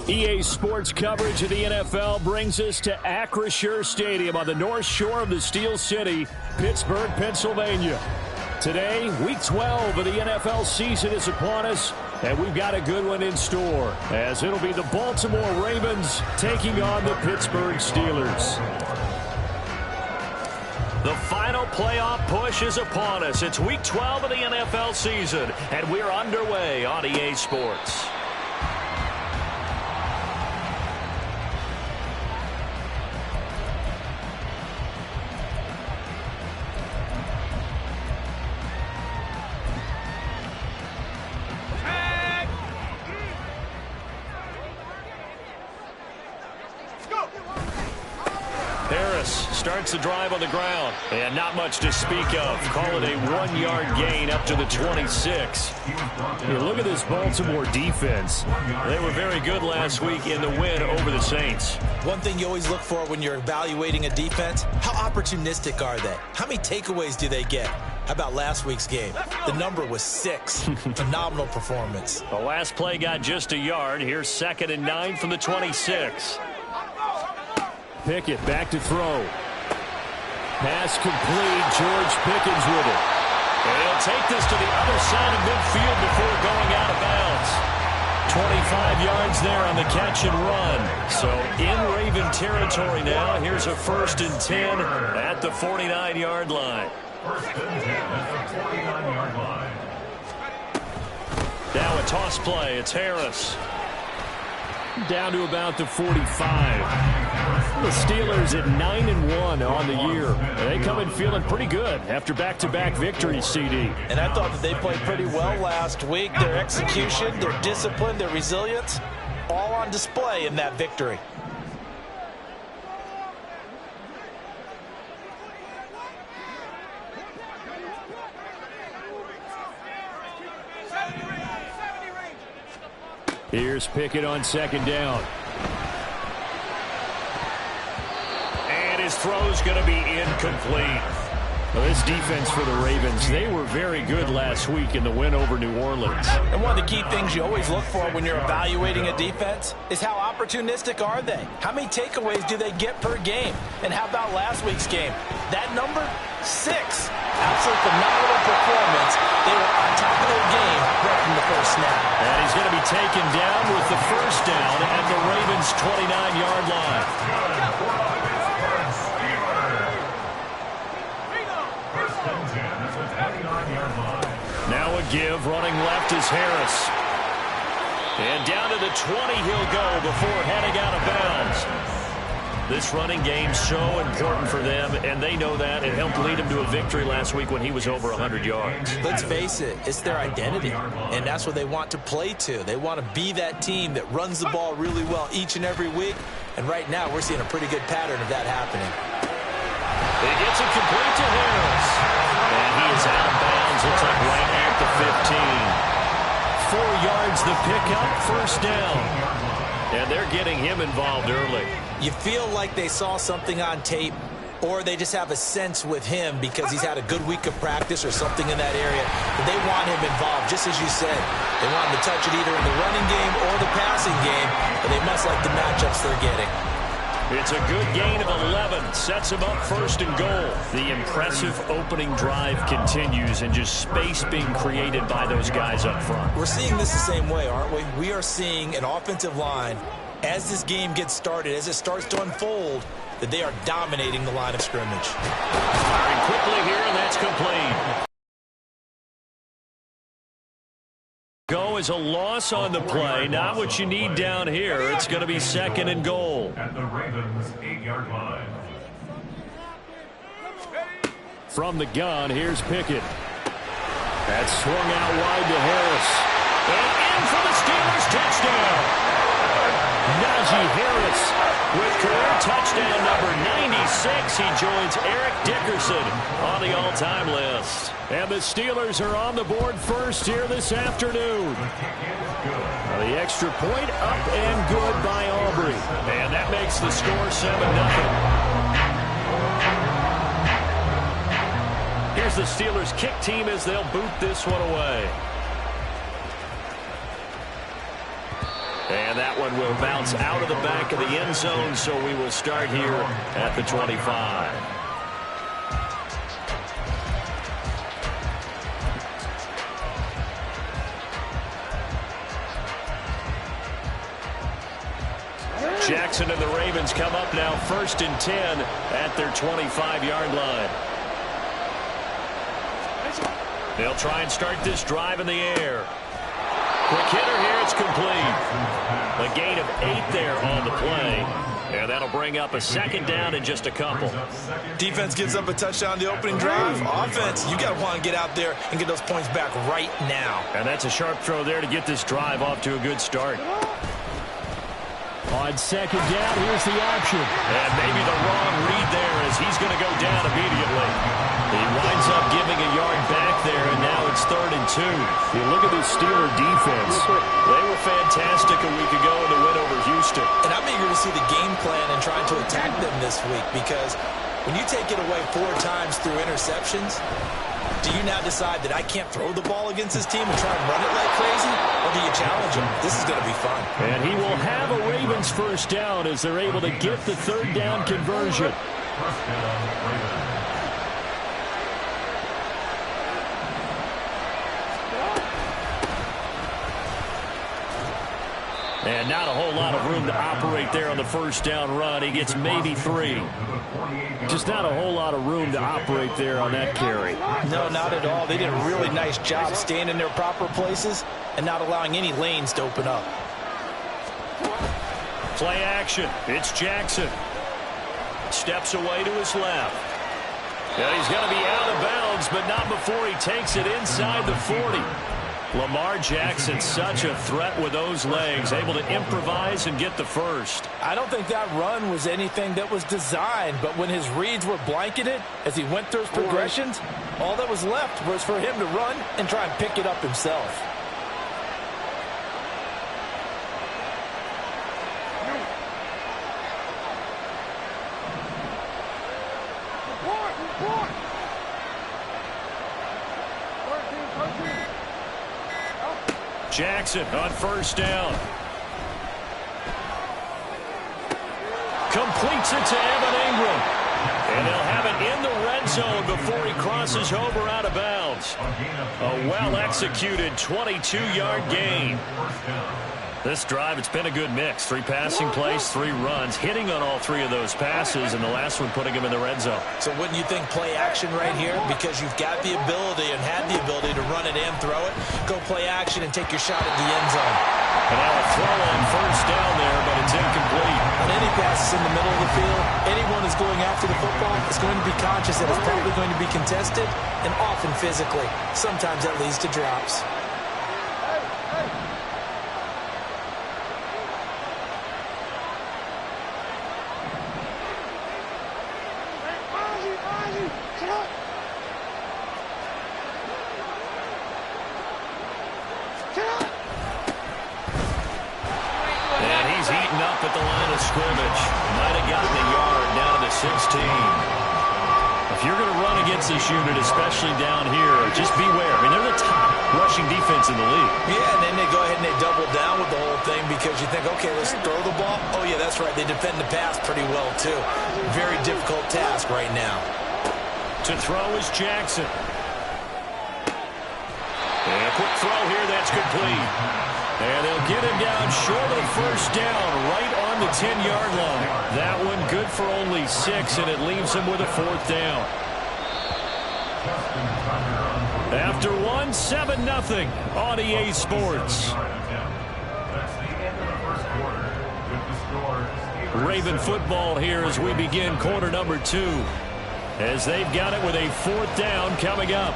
EA Sports coverage of the NFL brings us to Acrisure Stadium on the north shore of the Steel City, Pittsburgh, Pennsylvania. Today, Week 12 of the NFL season is upon us, and we've got a good one in store, as it'll be the Baltimore Ravens taking on the Pittsburgh Steelers. The final playoff push is upon us. It's Week 12 of the NFL season, and we're underway on EA Sports. Starts the drive on the ground, and not much to speak of. Call it a 1-yard gain up to the 26. Here, look at this Baltimore defense. They were very good last week in the win over the Saints. One thing you always look for when you're evaluating a defense, how opportunistic are they? How many takeaways do they get? How about last week's game? The number was 6. Phenomenal performance. The last play got just a yard. Here's 2nd and 9 from the 26. Pickett back to throw. Pass complete. George Pickens with it. And he'll take this to the other side of midfield before going out of bounds. 25 yards there on the catch and run. So in Raven territory now. Here's a 1st and 10 at the 49-yard line. 1st and 10 at the 49-yard line. Now a toss play. It's Harris. Down to about the 45. The Steelers at 9-1 on the year. They come in feeling pretty good after back-to-back victories, CD. And I thought that they played pretty well last week. Their execution, their discipline, their resilience, all on display in that victory. Here's Pickett on 2nd down. And his throw's going to be incomplete. Well, this defense for the Ravens, they were very good last week in the win over New Orleans. And one of the key things you always look for when you're evaluating a defense is how opportunistic are they? How many takeaways do they get per game? And how about last week's game? That number, 6. Absolute phenomenal performance. They were on top of their game right from the first snap. And he's going to be taken down with the 1st down at the Ravens' 29-yard line. Now a give, running left is Harris. And down to the 20 he'll go before heading out of bounds. This running game's so important for them, and they know that. It helped lead him to a victory last week when he was over 100 yards. Let's face it, it's their identity, and that's what they want to play to. They want to be that team that runs the ball really well each and every week, and right now we're seeing a pretty good pattern of that happening. He gets it complete to Harris, and he is out of bounds. Looks like right at the 15. 4 yards the pickup, 1st down. And they're getting him involved early. You feel like they saw something on tape, or they just have a sense with him because he's had a good week of practice or something in that area. But they want him involved, just as you said. They want him to touch it either in the running game or the passing game, but they must like the matchups they're getting. It's a good gain of 11. Sets him up 1st and goal. The impressive opening drive continues, and just space being created by those guys up front. We're seeing this the same way, aren't we? We are seeing an offensive line, as this game gets started, as it starts to unfold, that they are dominating the line of scrimmage. Firing quickly here, and that's complete. Go is a loss on the play. Not what you need down here. It's going to be 2nd and goal. At the Ravens' 8-yard line. From the gun, here's Pickett. That's swung out wide to Harris. And in for the Steelers touchdown. Najee Harris with career touchdown number 96. He joins Eric Dickerson on the all-time list. And the Steelers are on the board first here this afternoon. Now the extra point up and good by Aubrey. And that makes the score 7-0. Here's the Steelers kick team as they'll boot this one away. And that one will bounce out of the back of the end zone, so we will start here at the 25. Jackson and the Ravens come up now 1st and 10 at their 25-yard line. They'll try and start this drive in the air. Quick hitter here, it's complete. A gain of 8 there on the play. And that'll bring up a 2nd down in just a couple. Defense gives up a touchdown the opening drive. Offense, you got to want to get out there and get those points back right now. And that's a sharp throw there to get this drive off to a good start. On 2nd down, here's the option. And maybe the wrong read there as he's going to go down immediately. He winds up giving a yard back there, and now it's 3rd and 2. You look at the Steeler defense. They were fantastic a week ago in the win over Houston. And I'm eager to see the game plan and trying to attack them this week, because when you take it away 4 times through interceptions, do you now decide that I can't throw the ball against this team and try and run it like crazy? Or do you challenge them? This is going to be fun. And he will have a Ravens 1st down as they're able to get the 3rd down conversion. And not a whole lot of room to operate there on the 1st down run. He gets maybe 3. Just not a whole lot of room to operate there on that carry. No, not at all. They did a really nice job staying in their proper places and not allowing any lanes to open up. Play action. It's Jackson. Steps away to his left. And he's going to be out of bounds, but not before he takes it inside the 40. Lamar Jackson, such a threat with those legs, able to improvise and get the 1st. I don't think that run was anything that was designed, but when his reads were blanketed as he went through his progressions, all that was left was for him to run and try and pick it up himself. Jackson on 1st down. Completes it to Evan Ingram. And they'll have it in the red zone before he crosses over out of bounds. A well-executed 22-yard gain. This drive, it's been a good mix. 3 passing plays, 3 runs, hitting on all 3 of those passes, and the last one putting him in the red zone. So wouldn't you think play action right here? Because you've got the ability and had the ability to run it and throw it. Go play action and take your shot at the end zone. And now a throw on 1st down there, but it's incomplete. On any passes in the middle of the field, anyone is going after the football is going to be conscious that it's probably going to be contested, and often physically. Sometimes that leads to drops. At the line of scrimmage. Might have gotten a yard down to the 16. If you're going to run against this unit, especially down here, just beware. I mean, they're the top rushing defense in the league. Yeah, and then they go ahead and they double down with the whole thing because you think, okay, let's throw the ball. Oh, yeah, that's right. They defend the pass pretty well, too. Very difficult task right now. To throw is Jackson. And a quick throw here, that's complete. And they'll get him down short of 1st down, right on the 10-yard line. That one good for only 6, and it leaves him with a 4th down. After 1, 7-0 on EA Sports. Raven football here as we begin quarter number 2. As they've got it with a 4th down coming up.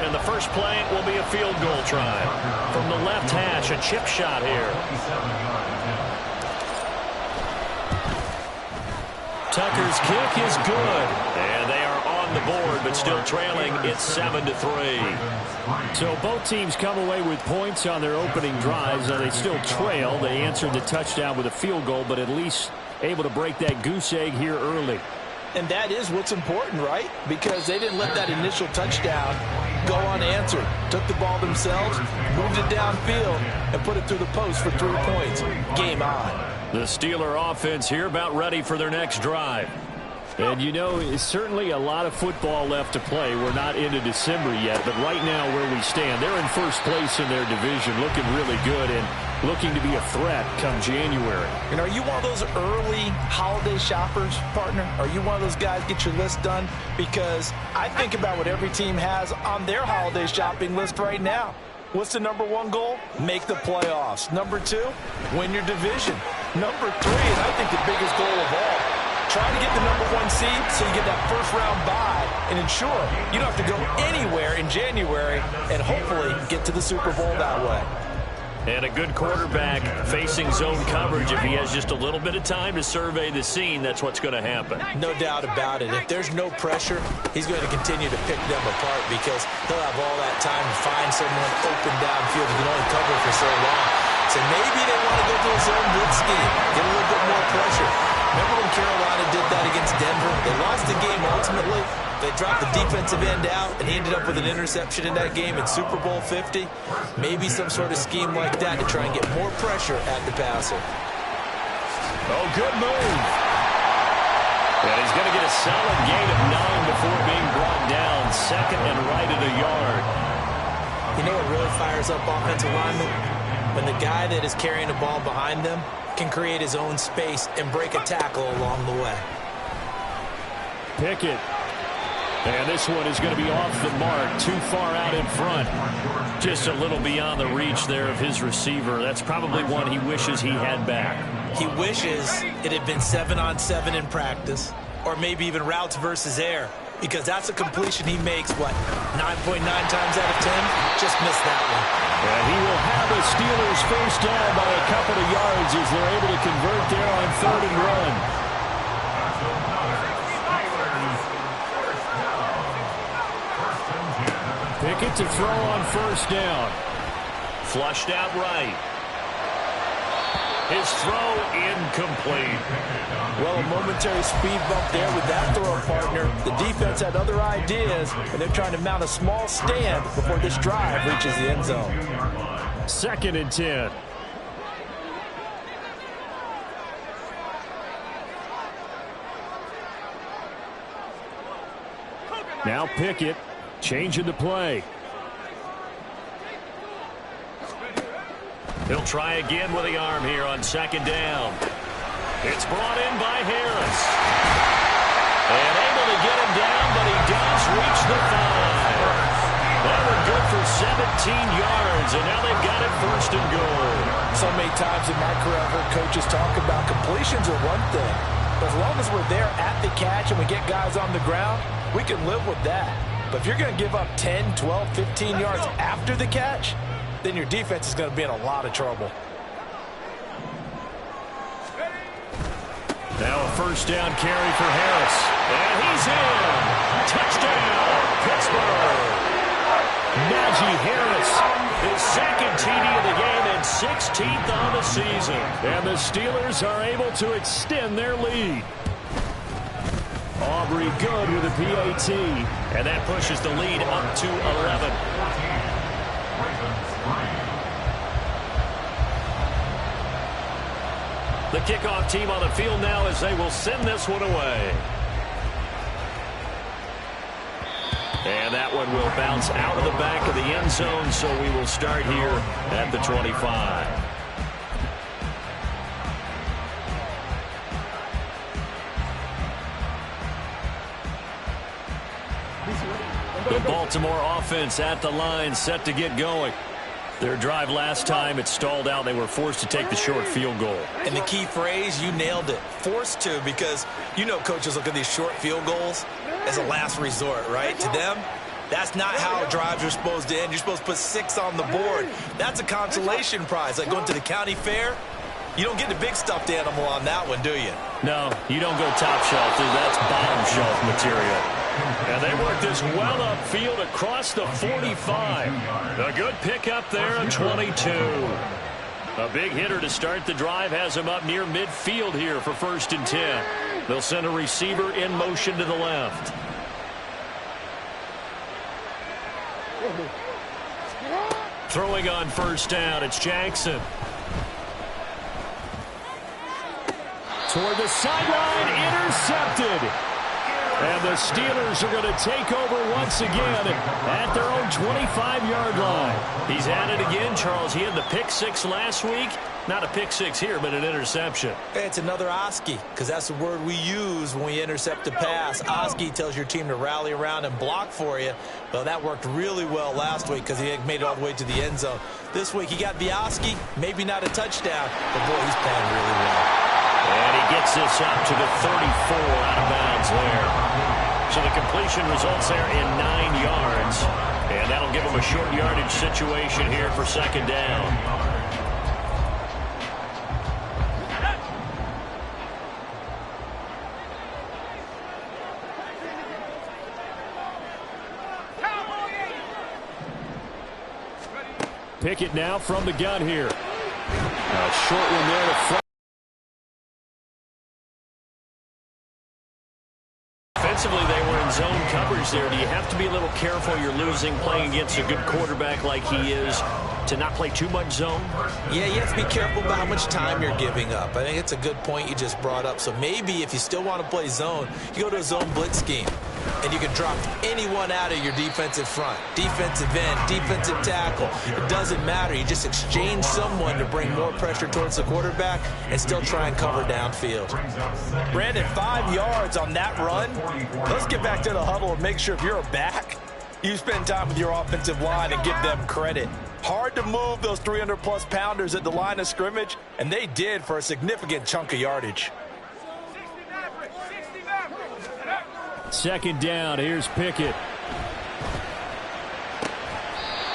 And the first play will be a field goal try. From the left hash, a chip shot here. Tucker's kick is good. And they are on the board, but still trailing. It's 7-3. So both teams come away with points on their opening drives. Now they still trail. They answered the touchdown with a field goal, but at least able to break that goose egg here early. And that is what's important, right? Because they didn't let that initial touchdown go unanswered. Took the ball themselves, moved it downfield, and put it through the post for 3 points. Game on. The Steeler offense here about ready for their next drive. And, you know, it's certainly a lot of football left to play. We're not into December yet, but right now where we stand, they're in first place in their division, looking really good and looking to be a threat come January. And are you one of those early holiday shoppers, partner? Are you one of those guys get your list done? Because I think about what every team has on their holiday shopping list right now. What's the number one goal? Make the playoffs. Number 2, win your division. Number 3, and I think the biggest goal of all, try to get the number 1 seed so you get that first-round bye and ensure you don't have to go anywhere in January and hopefully get to the Super Bowl that way. And a good quarterback facing zone coverage. If he has just a little bit of time to survey the scene, that's what's going to happen. No doubt about it. If there's no pressure, he's going to continue to pick them apart because he'll have all that time to find someone open downfield who can only cover for so long. So maybe they want to go to a zone blitz scheme, get a little bit more pressure. Remember when Carolina did that against Denver? They lost the game ultimately. They dropped the defensive end out, and he ended up with an interception in that game in Super Bowl 50. Maybe some sort of scheme like that to try and get more pressure at the passer. Oh, good move. And he's going to get a solid gain of 9 before being brought down. Second and right at a yard. You know what really fires up offensive linemen? When the guy that is carrying the ball behind them can create his own space and break a tackle along the way. Pickett. And this one is going to be off the mark, too far out in front. Just a little beyond the reach there of his receiver. That's probably one he wishes he had back. He wishes it had been 7-on-7 in practice, or maybe even routes versus air, because that's a completion he makes, what, 9.9 times out of 10? Just missed that one. And he will have the Steelers first down by a couple of yards as they're able to convert there on 3rd and run. Pickett to throw on first down. Flushed out right. His throw incomplete. Well, a momentary speed bump there with that throw, partner. The defense had other ideas, and they're trying to mount a small stand before this drive reaches the end zone. 2nd and 10. Now Pickett changing the play. He'll try again with the arm here on 2nd down. It's brought in by Harris. And able to get him down, but he does reach the 5. That would go for 17 yards, and now they've got it 1st and goal. So many times in my career, I've heard coaches talk about completions are one thing. But as long as we're there at the catch and we get guys on the ground, we can live with that. But if you're going to give up 10, 12, 15 yards after the catch, then your defense is going to be in a lot of trouble. Now a 1st down carry for Harris. And he's in. Touchdown, Pittsburgh. Najee Harris, his 2nd TD of the game and 16th on the season. And the Steelers are able to extend their lead. Aubrey good with a PAT. And that pushes the lead up to 11. The kickoff team on the field now as they will send this one away. And that one will bounce out of the back of the end zone, so we will start here at the 25. The Baltimore offense at the line, set to get going. Their drive last time, it stalled out. They were forced to take the short field goal. And the key phrase, you nailed it, forced to, because you know coaches look at these short field goals as a last resort, right? To them, that's not how drives are supposed to end. You're supposed to put 6 on the board. That's a consolation prize. Like going to the county fair, you don't get the big stuffed animal on that one, do you? No, you don't go top shelf. That's bottom shelf material. And they work this well upfield across the 45. A good pickup there at 22. A big hitter to start the drive has him up near midfield here for 1st and 10. They'll send a receiver in motion to the left. Throwing on first down, it's Jackson. Toward the sideline, intercepted. And the Steelers are going to take over once again at their own 25-yard line. He's at it again, Charles. He had the pick six last week. Not a pick six here, but an interception. It's another Oski, because that's the word we use when we intercept a pass. Oski tells your team to rally around and block for you. Well, that worked really well last week because he made it all the way to the end zone. This week, he got the Oski, maybe not a touchdown, but boy, he's playing really well. And he gets this up to the 34 out of bounds there. So the completion results there in 9 yards. And that'll give him a short yardage situation here for second down. Pickett now from the gun here. A short one there to front. Offensively, they were in zone coverage there. Do you have to be a little careful? You're losing playing against a good quarterback like he is to not play too much zone? Yeah, you have to be careful about how much time you're giving up. I think it's a good point you just brought up. So maybe if you still want to play zone, you go to a zone blitz scheme. And you can drop anyone out of your defensive front. Defensive end, defensive tackle. It doesn't matter. You just exchange someone to bring more pressure towards the quarterback and still try and cover downfield. Brandon, 5 yards on that run. Let's get back to the huddle and make sure if you're a back, you spend time with your offensive line and give them credit. Hard to move those 300-plus pounders at the line of scrimmage, and they did for a significant chunk of yardage. Second down, here's Pickett.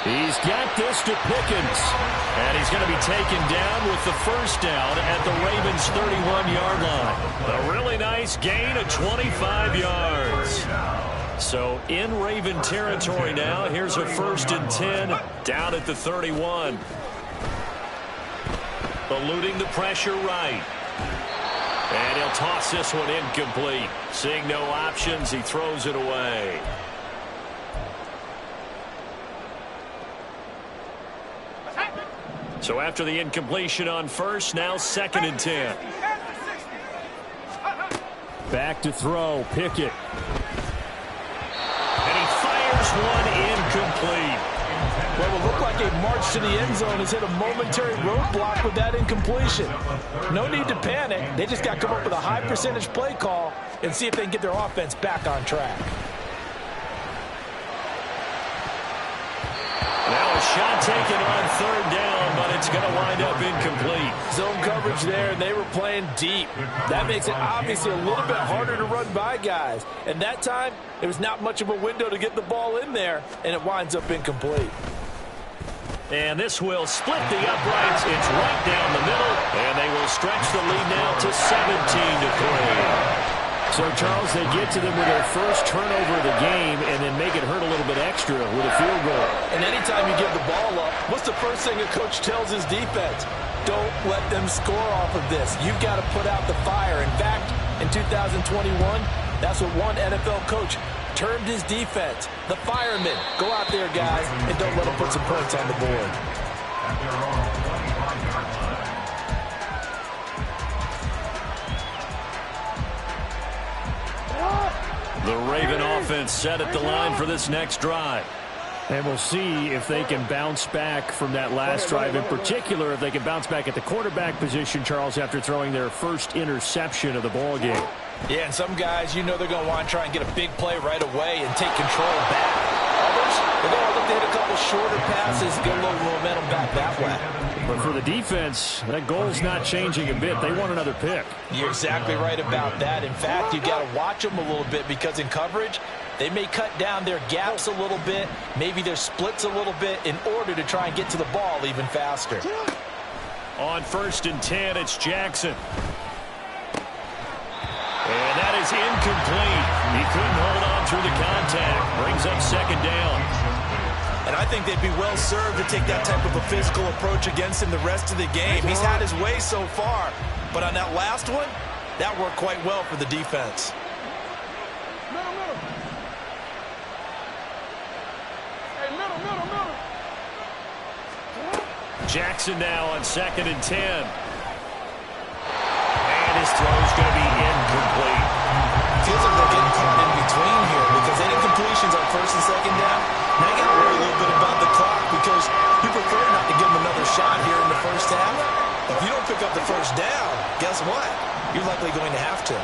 He's got this to Pickens. And he's going to be taken down with the first down at the Ravens' 31-yard line. A really nice gain of 25 yards. So in Raven territory now, here's a 1st and 10 down at the 31. Eluding the pressure right. And he'll toss this one incomplete. Seeing no options, he throws it away. So after the incompletion on first, now 2nd and 10. Back to throw, Pickett. And he fires one incomplete. Well, it looked like a march to the end zone has hit a momentary roadblock with that incompletion. No need to panic. They just got to come up with a high percentage play call and see if they can get their offense back on track. Now a shot taken on 3rd down, but it's going to wind up incomplete. Zone coverage there, and they were playing deep. That makes it obviously a little bit harder to run by guys. And that time, there was not much of a window to get the ball in there, and it winds up incomplete. And this will split the uprights. It's right down the middle, and they will stretch the lead now to 17-3. So, Charles, they get to them with their first turnover of the game and then make it hurt a little bit extra with a field goal. And anytime you give the ball up, what's the first thing a coach tells his defense? Don't let them score off of this. You've got to put out the fire. In fact, in 2021, that's what one NFL coach termed his defense. The firemen. Go out there, guys, and don't let them put some points on the board. The Raven offense set at the line for this next drive. And we'll see if they can bounce back from that last drive. In particular, if they can bounce back at the quarterback position, Charles, after throwing their first interception of the ball game. Yeah, and some guys, you know they're going to want to try and get a big play right away and take control back. Others, they're going to look to hit a couple shorter passes, get a little momentum back that way. But for the defense, that goal's not changing a bit. They want another pick. You're exactly right about that. In fact, you've got to watch them a little bit because in coverage, they may cut down their gaps a little bit, maybe their splits a little bit in order to try and get to the ball even faster. On 1st and 10, it's Jackson. And that is incomplete. He couldn't hold on through the contact. Brings up 2nd down. And I think they'd be well served to take that type of a physical approach against him the rest of the game. He's had his way so far, but on that last one, that worked quite well for the defense. Jackson now on 2nd and 10. And his throw's going to be incomplete. Feels like they're getting caught in between here because any completions on 1st and 2nd down, now you got to worry a little bit about the clock because you prefer not to give them another shot here in the first half. If you don't pick up the first down, guess what? You're likely going to have to.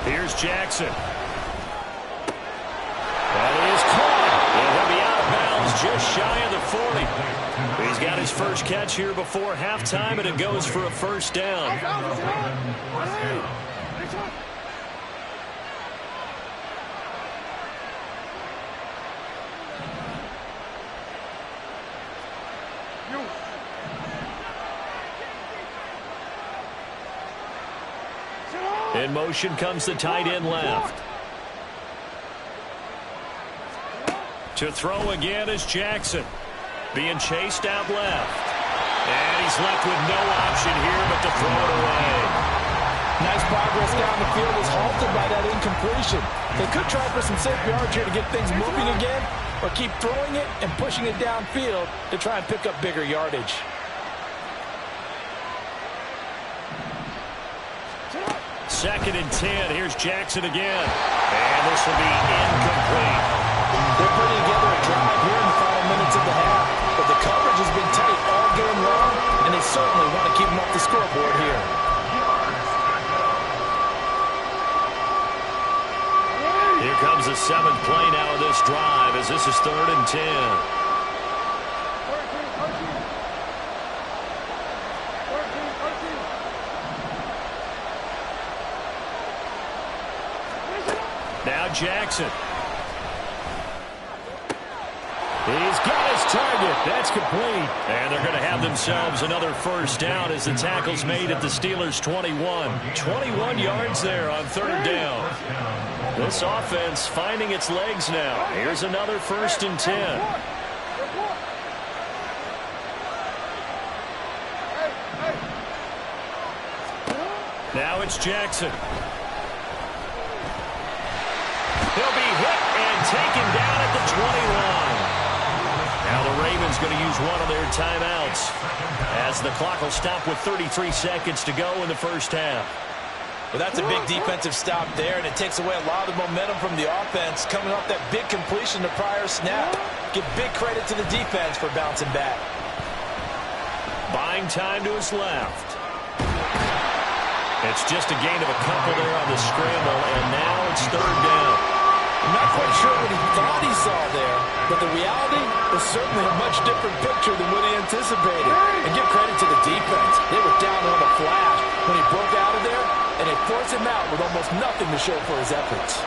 Here's Jackson. That is caught. And he'll be out of bounds just shy of the 40. He's got his first catch here before halftime, and it goes for a first down. In motion comes the tight end left. To throw again is Jackson. Being chased out left. And he's left with no option here but to throw it away. Nice progress down the field is halted by that incompletion. They could try for some safe yards here to get things moving again, or keep throwing it and pushing it downfield to try and pick up bigger yardage. Second and 10. Here's Jackson again. And this will be incomplete. They're putting together a drive here in the final minutes of the half, but the coverage has been tight all game long, and they certainly want to keep them off the scoreboard here. Here comes the 7th play now of this drive as this is 3rd and 10. Now Jackson. He's got his target. That's complete. And they're going to have themselves another first down as the tackle's made at the Steelers' 21. 21 yards there on 3rd down. This offense finding its legs now. Here's another 1st and 10. Now it's Jackson. He'll be hit and taken down at the 20 line. Now the Ravens going to use one of their timeouts as the clock will stop with 33 seconds to go in the first half. Well, that's a big defensive stop there, and it takes away a lot of the momentum from the offense coming off that big completion the prior snap. Give big credit to the defense for bouncing back. Buying time to his left. It's just a gain of a couple there on the scramble, and now it's 3rd down. I'm not quite sure what he thought he saw there, but the reality was certainly a much different picture than what he anticipated. And give credit to the defense. They were down on the flash when he broke out of there, and they forced him out with almost nothing to show for his efforts.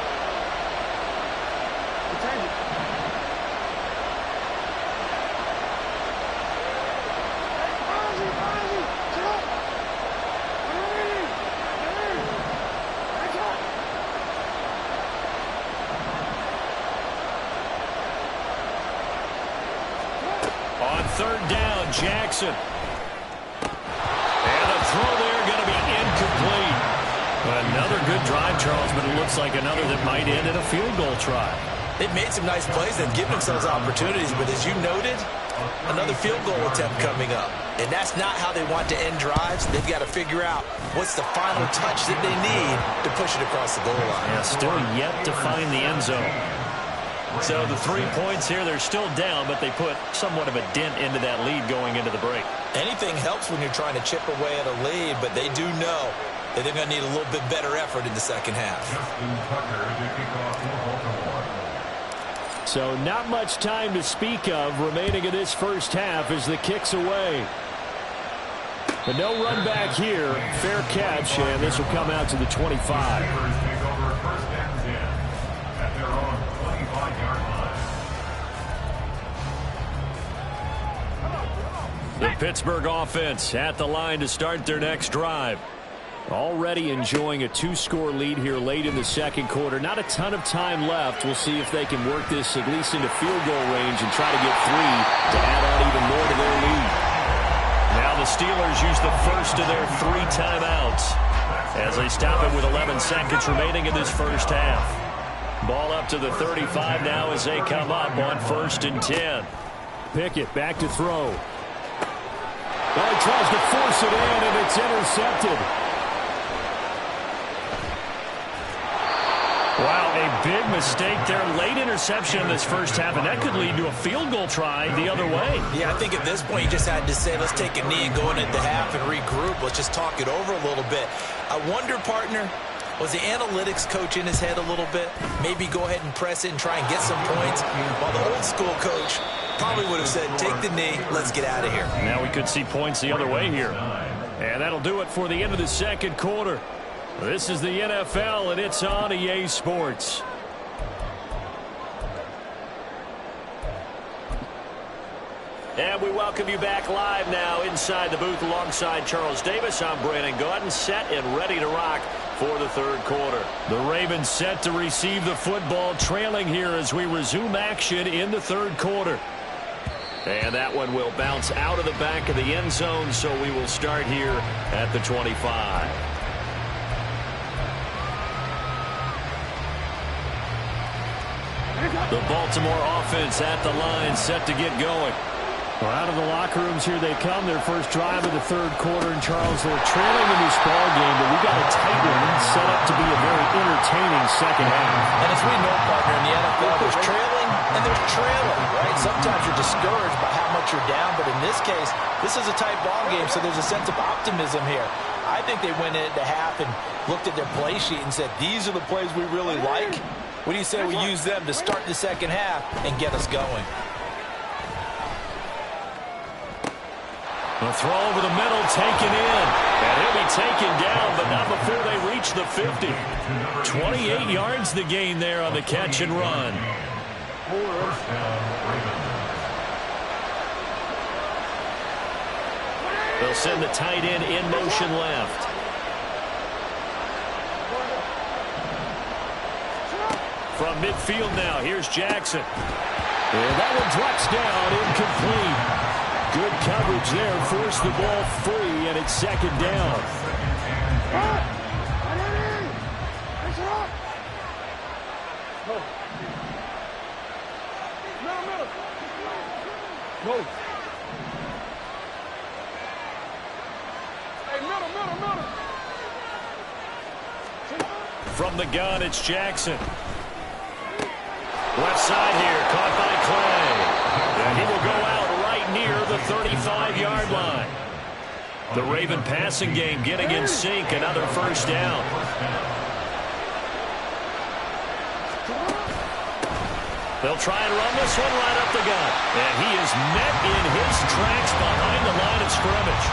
On 3rd down, Jackson. And the throw there going to be incomplete. Another good drive, Charles, but it looks like another that might end in a field goal try. They've made some nice plays. They've given themselves opportunities, but as you noted, another field goal attempt coming up. And that's not how they want to end drives. They've got to figure out what's the final touch that they need to push it across the goal line. Yeah, still yet to find the end zone. So the 3 points here, they're still down, but they put somewhat of a dent into that lead going into the break. Anything helps when you're trying to chip away at a lead, but they do know that they're going to need a little bit better effort in the second half. So not much time to speak of remaining in this first half as the kick's away. But no run back here. Fair catch, and this will come out to the 25. The Pittsburgh offense at the line to start their next drive. Already enjoying a 2-score lead here late in the second quarter. Not a ton of time left. We'll see if they can work this at least into field goal range and try to get 3 to add on even more to their lead. Now the Steelers use the first of their 3 timeouts. as they stop it with 11 seconds remaining in this first half. Ball up to the 35 now as they come up on 1st and 10. Pickett back to throw. Well, he tries to force it in, and it's intercepted. Wow, a big mistake there. Late interception in this first half, and that could lead to a field goal try the other way. Yeah, I think at this point you just had to say, let's take a knee and go into the half and regroup. Let's just talk it over a little bit. I wonder, partner, was the analytics coach in his head a little bit? Maybe go ahead and press it and try and get some points, while the old school coach probably would have said, take the knee, let's get out of here. Now we could see points the other way here. And that'll do it for the end of the second quarter. This is the NFL, and it's on EA Sports. And we welcome you back live now inside the booth alongside Charles Davis. I'm Brandon Gaudin, set and ready to rock for the third quarter. The Ravens set to receive the football, trailing here as we resume action in the third quarter. And that one will bounce out of the back of the end zone, so we will start here at the 25. The Baltimore offense at the line, set to get going. Well, out of the locker rooms here they come. Their first drive of the third quarter. And Charles, they're trailing in this ball game, but we got a tight one set up to be a very entertaining second half. And as we know, partner, in the NFL, there's trailing and there's trailing, right? Sometimes you're discouraged by how much you're down, but in this case, this is a tight ball game, so there's a sense of optimism here. I think they went into half and looked at their play sheet and said, these are the plays we really like. What do you say we use them to start the second half and get us going? A throw over the middle, taken in. And he'll be taken down, but not before they reach the 50. 28 yards the gain there on the catch and run. They'll send the tight end in motion left. From midfield now, here's Jackson. And that one drops down, incomplete. Good coverage there, forced the ball free, and it's second down. Go. Hey, middle. From the gun, it's Jackson. Left side here, caught by Clay. And he will go out right near the 35-yard line. The Raven passing game getting in sync, another first down. They'll try and run this one right up the gut. And he is met in his tracks behind the line of scrimmage.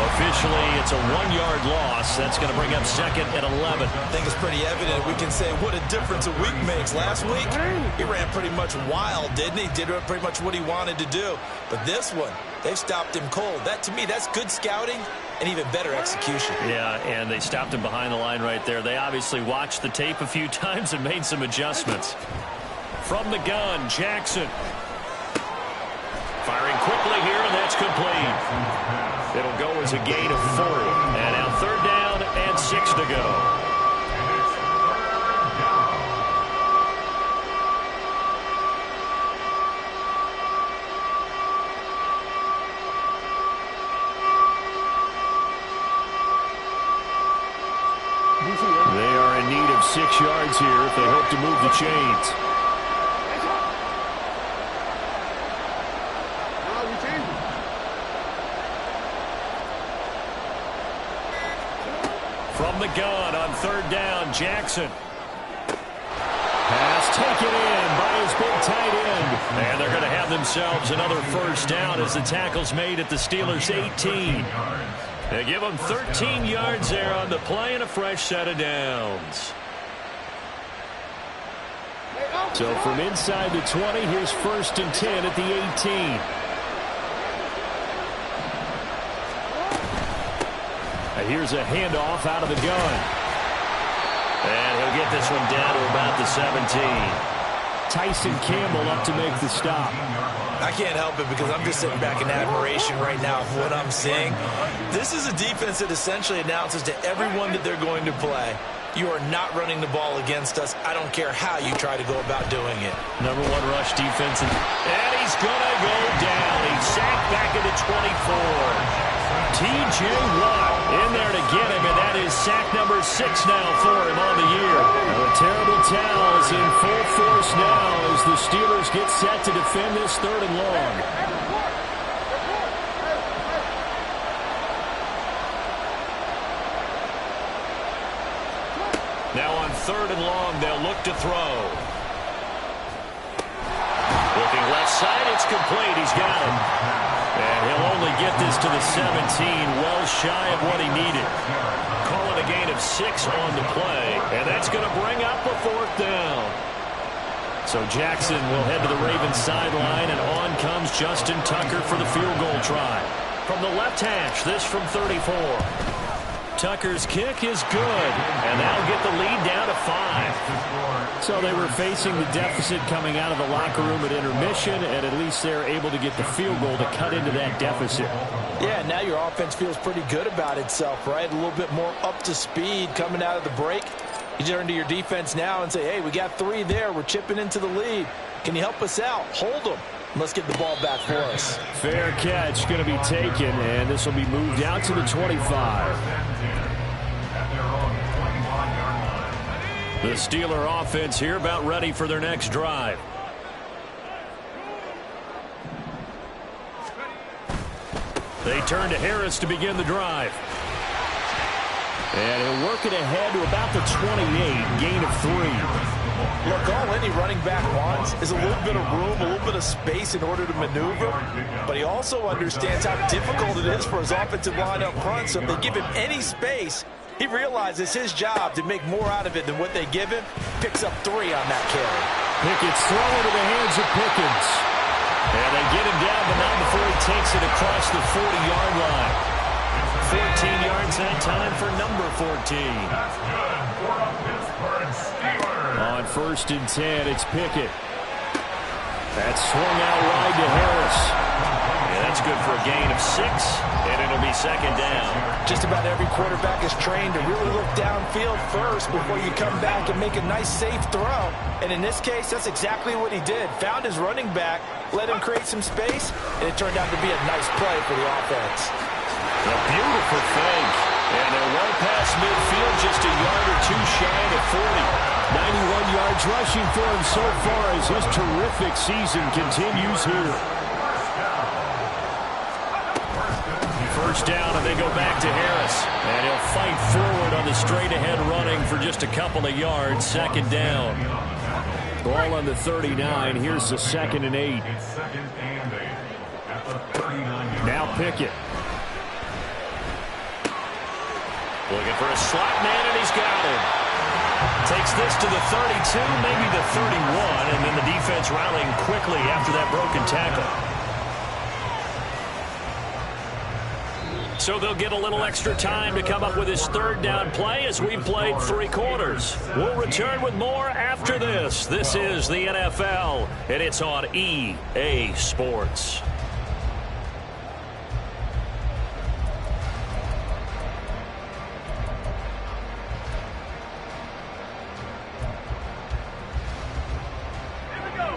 Officially, it's a 1-yard loss. That's going to bring up second and 11. I think it's pretty evident. We can say what a difference a week makes. Last week, he ran pretty much wild, didn't he? Did pretty much what he wanted to do. But this one, they've stopped him cold. That, to me, that's good scouting and even better execution. Yeah, and they stopped him behind the line right there. They obviously watched the tape a few times and made some adjustments. From the gun, Jackson. Firing quickly here, and that's complete. It'll go as a gain of 4. And now third down and 6 to go. They are in need of 6 yards here if they hope to move the chains. From the gun on third down, Jackson. Pass taken in by his big tight end. And they're going to have themselves another first down as the tackle's made at the Steelers' 18. They give them 13 yards there on the play and a fresh set of downs. So from inside the 20, here's 1st and 10 at the 18. Here's a handoff out of the gun. And he'll get this one down to about the 17. Tyson Campbell up to make the stop. I can't help it because I'm just sitting back in admiration right now of what I'm seeing. This is a defense that essentially announces to everyone that they're going to play, you are not running the ball against us. I don't care how you try to go about doing it. Number one rush defense. And he's going to go down. He's sacked back into 24. T.J. Watt in there to get him, and that is sack number 6 now for him on the year. The terrible towels in full force now as the Steelers get set to defend this 3rd and long. Now on 3rd and long, they'll look to throw. Looking left side, it's complete. He's got it. And he'll only get this to the 17, well shy of what he needed. Call it a gain of 6 on the play, and that's going to bring up a 4th down. So Jackson will head to the Ravens sideline, and on comes Justin Tucker for the field goal try. From the left hash, this from 34. Tucker's kick is good, and that'll get the lead down to 5. So they were facing the deficit coming out of the locker room at intermission, and at least they're able to get the field goal to cut into that deficit. Yeah, now your offense feels pretty good about itself, right? A little bit more up to speed coming out of the break. You turn to your defense now and say, hey, we got 3 there. We're chipping into the lead. Can you help us out? Hold them. Let's get the ball back for us. Fair catch going to be taken, and this will be moved out to the 25. The Steeler offense here about ready for their next drive. They turn to Harris to begin the drive. And he'll work it ahead to about the 28, gain of 3. Look, all any running back wants is a little bit of room, a little bit of space in order to maneuver. But he also understands how difficult it is for his offensive line up front. So if they give him any space, he realizes his job to make more out of it than what they give him. Picks up 3 on that carry. Pickett's thrown into the hands of Pickens. And they get him down, but not before he takes it across the 40-yard line. 14 yards that time for number 14. That's good for a Pittsburgh Steelers. On 1st and 10, it's Pickett. That's swung out wide to Harris. Yeah, that's good for a gain of 6, and it'll be 2nd down. Just about every quarterback is trained to really look downfield first before you come back and make a nice, safe throw. And in this case, that's exactly what he did. Found his running back, let him create some space, and it turned out to be a nice play for the offense. A beautiful fake. And they're well past midfield, just a yard or 2 shy of 40. 91 yards rushing for him so far as his terrific season continues here. 1st down, and they go back to Harris. And he'll fight forward on the straight-ahead running for just a couple of yards. 2nd down. Ball on the 39. Here's the 2nd and 8. Now Pickett. Looking for a slot man, and he's got him. Takes this to the 32, maybe the 31, and then the defense rallying quickly after that broken tackle. So they'll get a little extra time to come up with his 3rd down play as we played 3 quarters. We'll return with more after this. This is the NFL, and it's on EA Sports.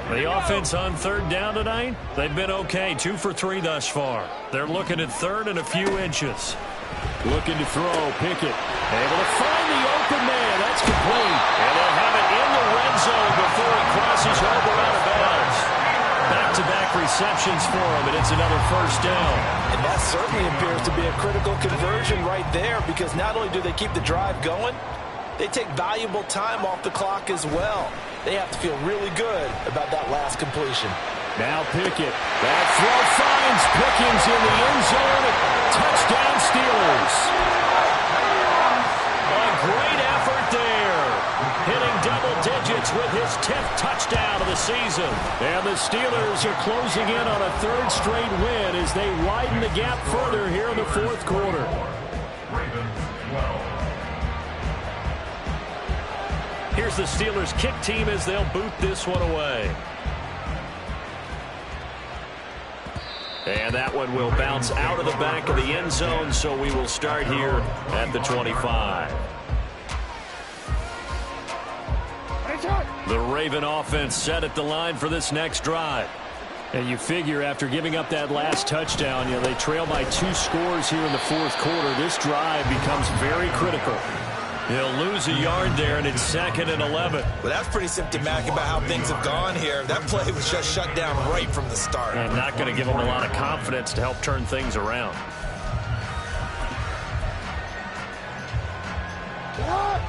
The offense on 3rd down tonight, they've been okay. 2 for 3 thus far. They're looking at 3rd and a few inches. Looking to throw. Pickett able to find the open man. That's complete. And they'll have it in the red zone before he crosses over out of bounds. Back-to-back receptions for him, and it's another 1st down. And that certainly appears to be a critical conversion right there, because not only do they keep the drive going, they take valuable time off the clock as well. They have to feel really good about that last completion. Now Pickett. That throw finds Pickens in the end zone. Touchdown Steelers. A great effort there. Hitting double digits with his 10th touchdown of the season. And the Steelers are closing in on a 3rd straight win as they widen the gap further here in the 4th quarter. Ravens 12. Here's the Steelers kick team as they'll boot this one away. And that one will bounce out of the back of the end zone, so we will start here at the 25. The Raven offense set at the line for this next drive. And you figure after giving up that last touchdown, they trail by 2 scores here in the fourth quarter. This drive becomes very critical. He'll lose a yard there, and it's 2nd and 11. Well, that's pretty symptomatic about how things have gone here. That play was just shut down right from the start. And not going to give him a lot of confidence to help turn things around.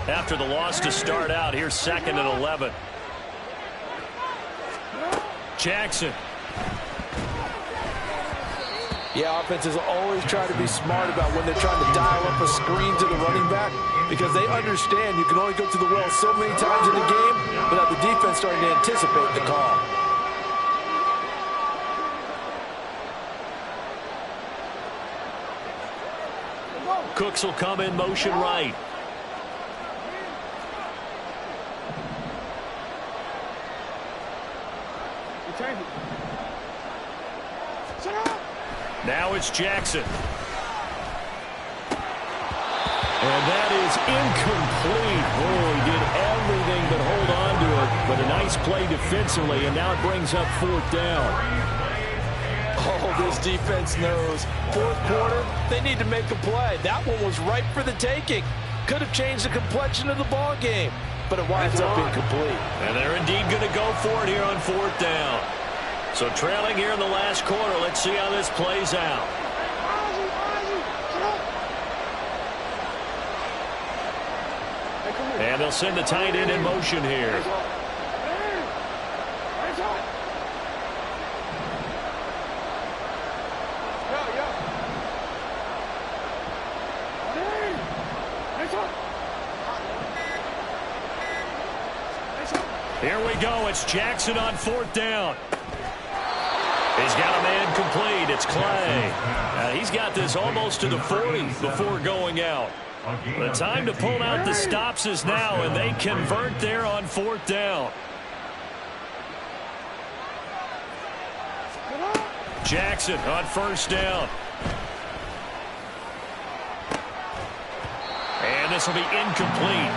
After the loss to start out, here's 2nd and 11. Jackson. Yeah, offenses always try to be smart about when they're trying to dial up a screen to the running back, because they understand you can only go to the well so many times in the game without the defense starting to anticipate the call. Cooks will come in motion right. Now it's Jackson. And that is incomplete. Oh, he did everything but hold on to it. But a nice play defensively, and now it brings up 4th down. Oh, this defense knows. Fourth quarter, they need to make a play. That one was ripe for the taking. Could have changed the complexion of the ball game, but it winds up incomplete. And they're indeed going to go for it here on 4th down. So trailing here in the last quarter, let's see how this plays out. And they'll send the tight end in motion here. Here we go. It's Jackson on 4th down. He's got a man complete. It's Clay. He's got this almost to the 40 before going out. The time to pull out the stops is now, and they convert there on 4th down. Jackson on 1st down. And this will be incomplete.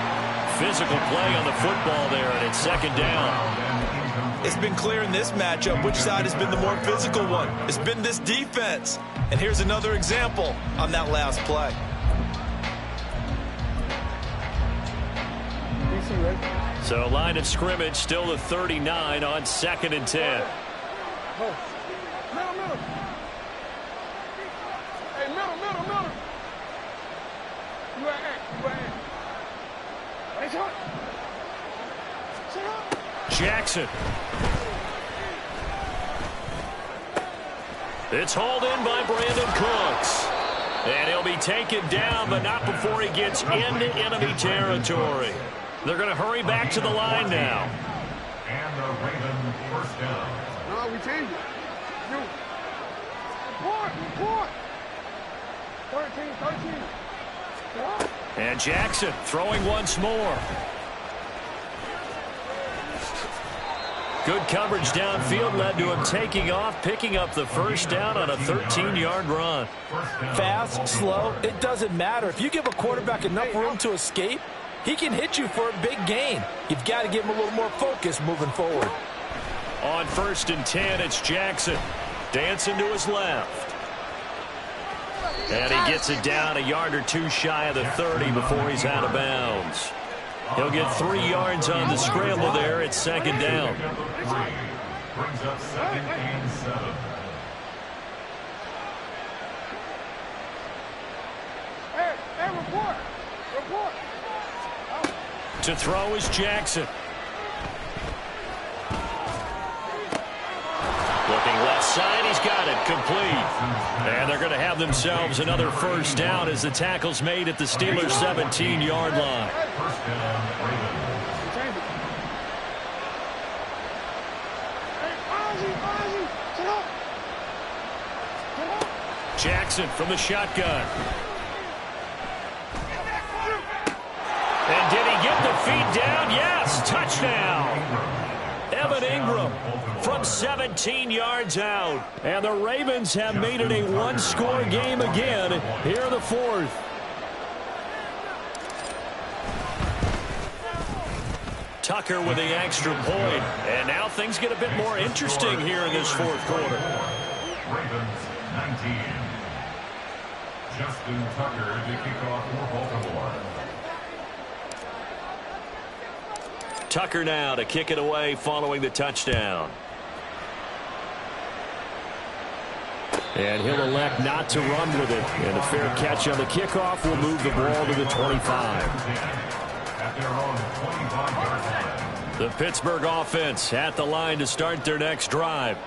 Physical play on the football there, and it's 2nd down. It's been clear in this matchup which side has been the more physical one. It's been this defense. And here's another example on that last play. So line of scrimmage still the 39 on 2nd and 10. Jackson. It's hauled in by Brandon Cooks. And he'll be taken down, but not before he gets into enemy territory. They're going to hurry back to the line now. And the Ravens 1st down. No, we changed it. Report. 13. And Jackson throwing once more. Good coverage downfield led to him taking off, picking up the 1st down on a 13-yard run. Fast, slow, it doesn't matter. If you give a quarterback enough room to escape, he can hit you for a big gain. You've got to give him a little more focus moving forward. On 1st and 10, it's Jackson. Dancing to his left. And he gets it down a yard or 2 shy of the 30 before he's out of bounds. He'll get 3 yards on the scramble there. It's 2nd down. Brings up 2nd and 7. Hey, report. To throw is Jackson. Looking left side, he's got it, complete. And they're going to have themselves another 1st down as the tackle's made at the Steelers' 17-yard line. 1st down, Ravens. Jackson from the shotgun. And did he get the feet down. Yes, touchdown. Evan Ingram from 17 yards out. And the Ravens have made it a one-score game again here in the fourth. Tucker with the extra point. And now things get a bit more interesting here in this fourth quarter. Ravens 19. Justin Tucker to kick off for Baltimore. Tucker now to kick it away following the touchdown. And he'll elect not to run with it. And a fair catch on the kickoff will move the ball to the 25. At their own 25-yard line. The Pittsburgh offense at the line to start their next drive.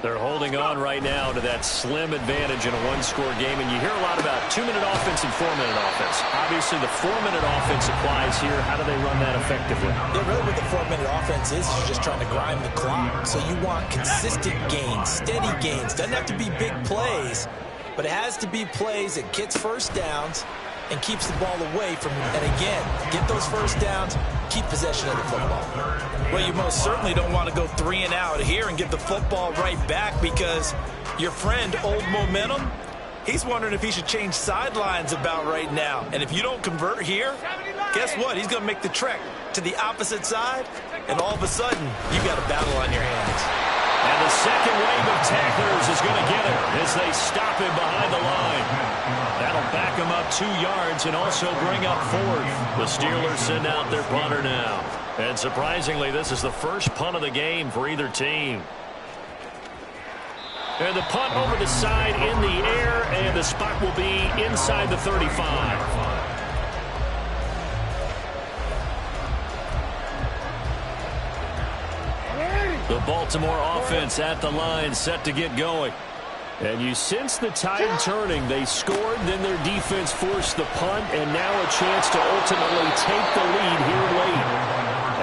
They're holding on right now to that slim advantage in a one-score game. And you hear a lot about 2-minute offense and 4-minute offense. Obviously, the 4-minute offense applies here. How do they run that effectively? Yeah, really what the 4-minute offense is you're just trying to grind the clock. So you want consistent gains, steady gains. Doesn't have to be big plays, but it has to be plays that gets first downs and keeps the ball away from him. And again, get those first downs, keep possession of the football. Well, you most certainly don't want to go 3 and out here and get the football right back, because your friend, Old Momentum, he's wondering if he should change sidelines about right now. And if you don't convert here, guess what? He's going to make the trek to the opposite side, and all of a sudden, you got a battle on your hands. And the second wave of tacklers is going to get him as they stop him behind the line. That'll back him up 2 yards and also bring up fourth. The Steelers send out their punter now. And surprisingly, this is the first punt of the game for either team. And the punt over the side in the air, and the spot will be inside the 35. The Baltimore offense at the line, set to get going. And you sense the tide turning. They scored, then their defense forced the punt, and now a chance to ultimately take the lead here late.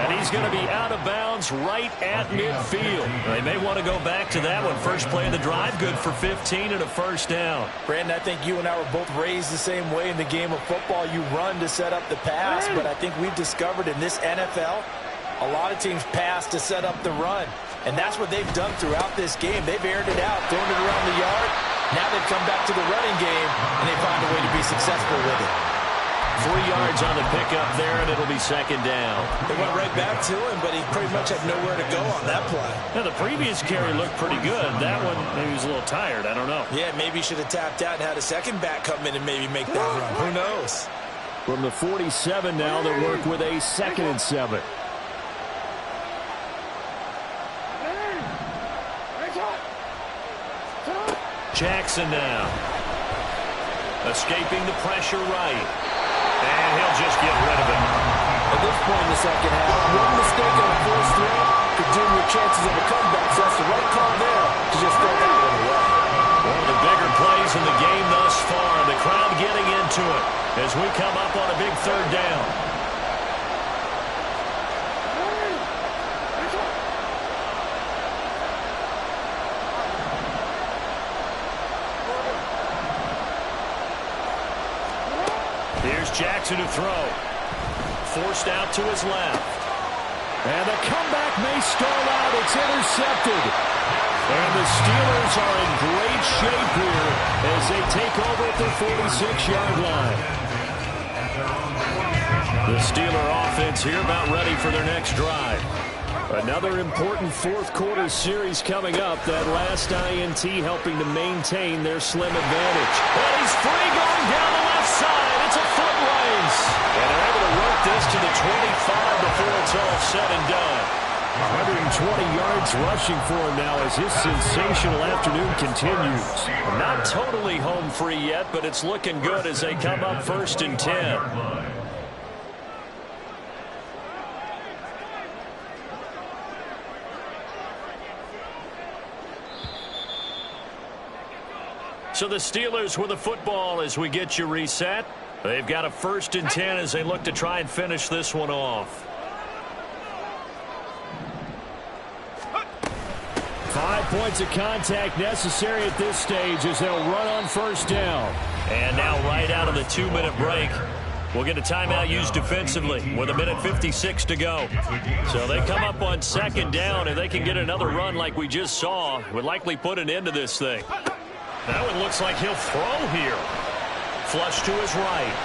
And he's going to be out of bounds right at midfield. They may want to go back to that one. First play of the drive, good for 15 and a first down. Brandon, I think you and I were both raised the same way in the game of football. You run to set up the pass, but I think we've discovered in this NFL, a lot of teams pass to set up the run. And that's what they've done throughout this game. They've aired it out, thrown it around the yard. Now they've come back to the running game, and they find a way to be successful with it. 3 yards on the pickup there, and it'll be second down. They went right back to him, but he pretty much had nowhere to go on that play. Now, the previous carry looked pretty good. That one, maybe he was a little tired. I don't know. Yeah, maybe he should have tapped out and had a second back come in and maybe make that run. Who knows? From the 47 now, they work with a 2nd and 7. Jackson now. Escaping the pressure right. And he'll just get rid of it. At this point in the second half, one mistake on a first throw could doom your chances of a comeback. So that's the right call there to just throw that one away. One of the bigger plays in the game thus far. The crowd getting into it as we come up on a big third down. Here's Jackson to throw. Forced out to his left. And the comeback may stall out. It's intercepted. And the Steelers are in great shape here as they take over at their 46-yard line. The Steeler offense here about ready for their next drive. Another important fourth-quarter series coming up. That last INT helping to maintain their slim advantage. And he's free going down the left side. It's a foot race. And they're able to work this to the 25 before it's all said and done. 120 yards rushing for him now as his sensational afternoon continues. Not totally home free yet, but it's looking good as they come up 1st and 10. So the Steelers with the football as we get you reset. They've got a 1st and 10 as they look to try and finish this one off. 5 points of contact necessary at this stage as they'll run on 1st down. And now right out of the 2-minute break, will get a timeout used defensively with 1:56 to go. So they come up on second down, and they can get another run like we just saw. Would likely put an end to this thing. That one looks like he'll throw here. Flush to his right.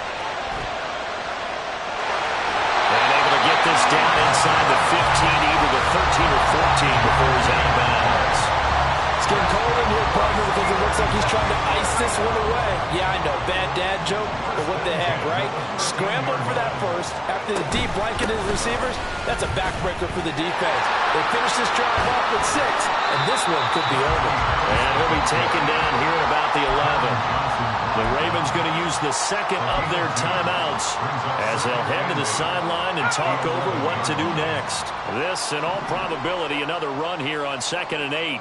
And able to get this down inside the 15, either the 13 or 14 before he's out of bounds. It's getting cold in here, partner, because it looks like he's trying to ice this one away. Yeah, I know, bad dad joke, but what the heck, right? Scrambling for that first after the deep blanket his receivers, that's a backbreaker for the defense. They finish this drive off with 6, and this one could be over. And he'll be taken down here at about the 11. The Ravens going to use the second of their timeouts as they'll head to the sideline and talk over what to do next. This, in all probability, another run here on 2nd and 8.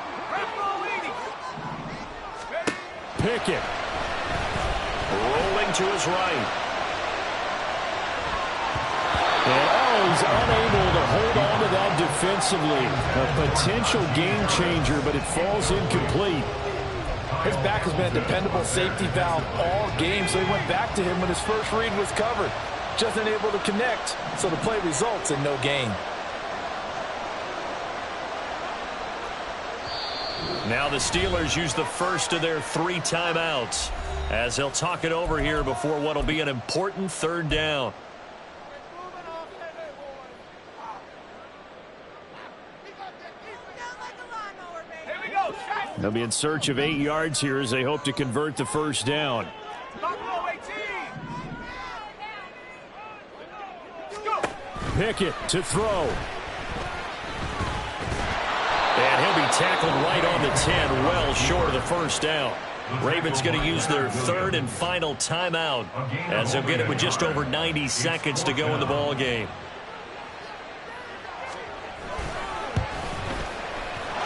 Pickett. Rolling to his right. And he's unable to hold on to that defensively. A potential game changer, but it falls incomplete. His back has been a dependable safety valve all game, so he went back to him when his first read was covered. Just unable to connect, so the play results in no gain. Now the Steelers use the first of their 3 timeouts as they'll talk it over here before what will be an important 3rd down. They'll be in search of 8 yards here as they hope to convert the first down. Pickett to throw. And he'll be tackled right on the 10, well short of the first down. Ravens going to use their 3rd and final timeout as they'll get it with just over 90 seconds to go in the ball game.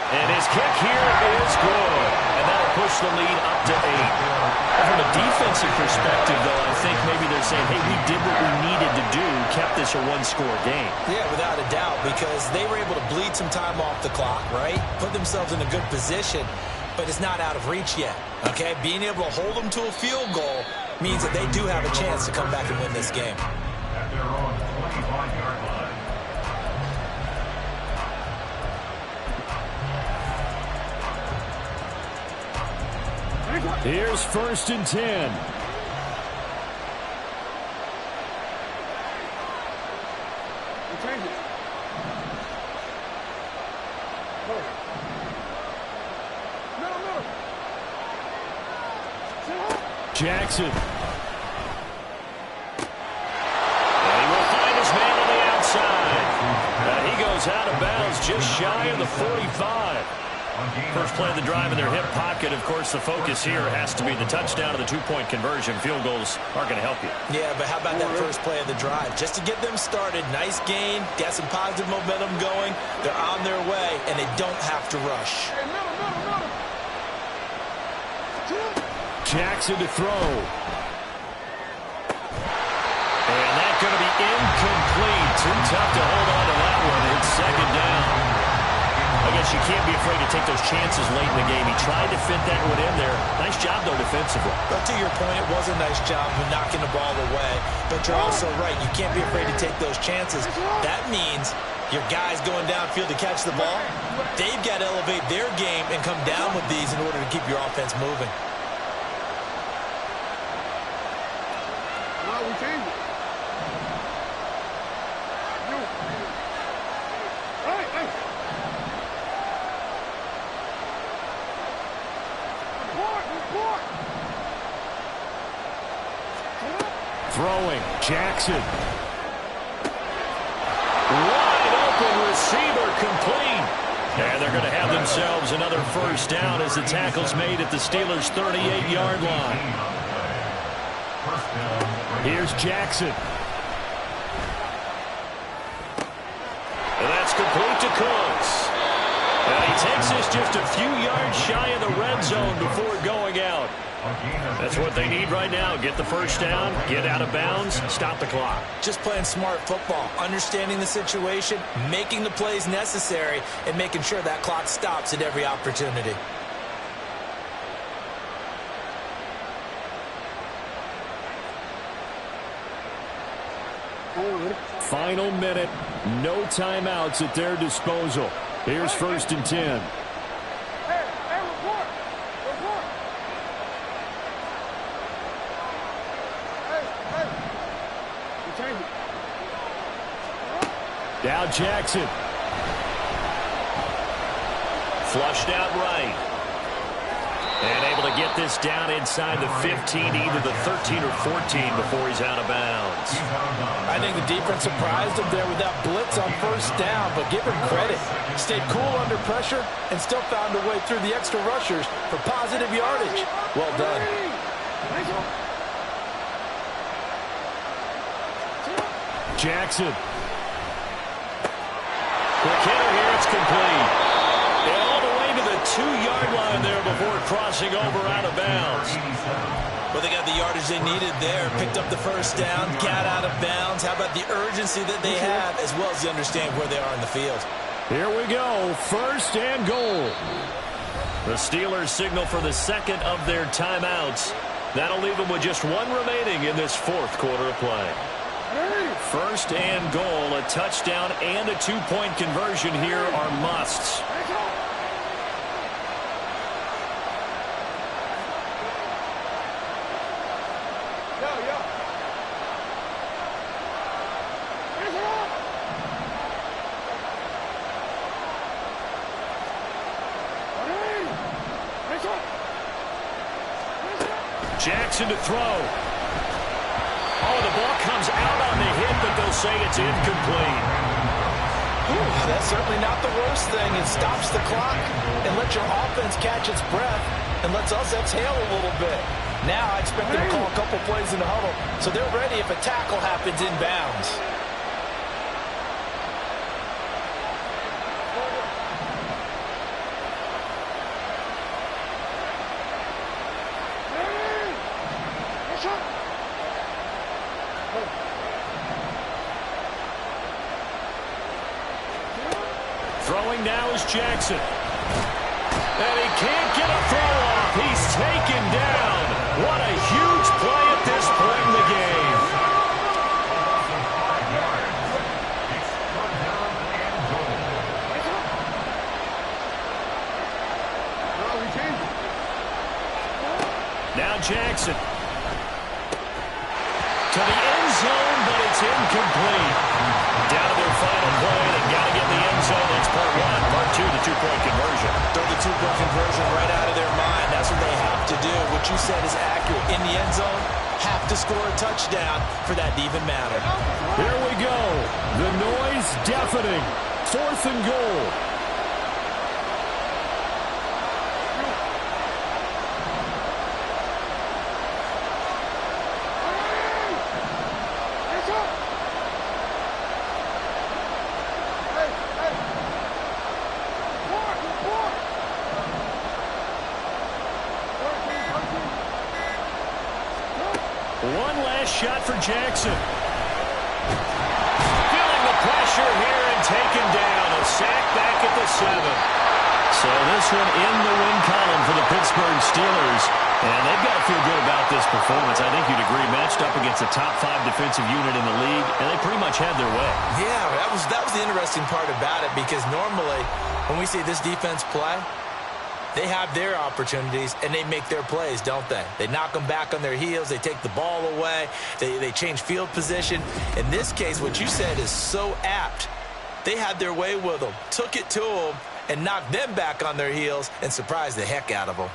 And his kick here is good. And that'll push the lead up to 8. From a defensive perspective, though, I think maybe they're saying, hey, we did what we needed to do, kept this a 1-score game. Yeah, without a doubt, because they were able to bleed some time off the clock, right? Put themselves in a good position, but it's not out of reach yet, okay? Being able to hold them to a field goal means that they do have a chance to come back and win this game. At their own 25-yard line. Here's 1st and 10. Jackson. And he will find his man on the outside. He goes out of bounds just shy of the 45. First play of the drive in their hip pocket. Of course, the focus here has to be the touchdown of the 2-point conversion. Field goals aren't going to help you. Yeah, but how about that first play of the drive? Just to get them started, nice gain, got some positive momentum going. They're on their way, and they don't have to rush. Jackson to throw. And that's going to be incomplete. Too tough to hold on to that one. It's 2nd down. I guess you can't be afraid to take those chances late in the game. He tried to fit that one in there. Nice job, though, defensively. But to your point, it was a nice job of knocking the ball away. But you're also right. You can't be afraid to take those chances. That means your guys going downfield to catch the ball, they've got to elevate their game and come down with these in order to keep your offense moving. Well, we changed it. Throwing. Jackson. Wide open receiver complete. And they're going to have themselves another first down as the tackle's made at the Steelers' 38-yard line. Here's Jackson. And that's complete to Cooks. And he takes this just a few yards shy of the red zone before going out. That's what they need right now. Get the first down, get out of bounds, stop the clock. Just playing smart football, understanding the situation, making the plays necessary, and making sure that clock stops at every opportunity. Final minute. No timeouts at their disposal. Here's 1st and 10. Hey, report. Report. Hey. We change it. Now Jackson. Flushed out right. And able to get this down inside the 15, either the 13 or 14 before he's out of bounds. I think the defense surprised him there with that blitz on 1st down, but give him credit. Stayed cool under pressure and still found a way through the extra rushers for positive yardage. Well done. Jackson. Quick hitter here. It's complete. And all the way to the 2-yard line there before crossing over out of bounds. Well, they got the yardage they needed there, picked up the 1st down, got out of bounds. How about the urgency that they have, as well as you understand where they are in the field? Here we go, 1st and goal. The Steelers signal for the 2nd of their timeouts. That'll leave them with just 1 remaining in this 4th quarter of play. 1st and goal, a touchdown and a 2-point conversion here are musts. Jackson to throw. Oh, the ball comes out on the hit, but they'll say it's incomplete. That's certainly not the worst thing. It stops the clock and lets your offense catch its breath and lets us exhale a little bit. Now I expect them to call a couple plays in the huddle, so they're ready if a tackle happens inbounds. Throwing now is Jackson. And he can't get a throw off. He's taken down. What a huge play at this point in the game. Now Jackson. To the end zone, but it's incomplete. Down to their final play. They've got to get in the end zone. That's part 1. Part 2, the 2-point conversion. Throw the 2-point conversion right out of their mind. That's what they have to do. What you said is accurate. In the end zone, have to score a touchdown for that to even matter. Here we go. The noise deafening. 4th and goal. One last shot for Jackson. Feeling the pressure here and taken down. A sack back at the 7. So this one in the win column for the Pittsburgh Steelers. And they've got to feel good about this performance. I think you'd agree, matched up against a top 5 defensive unit in the league, and they pretty much had their way. Yeah, that was the interesting part about it, because normally when we see this defense play, they have their opportunities, and they make their plays, don't they? They knock them back on their heels. They take the ball away. They change field position. In this case, what you said is so apt. They had their way with them, took it to them, and knocked them back on their heels and surprised the heck out of them.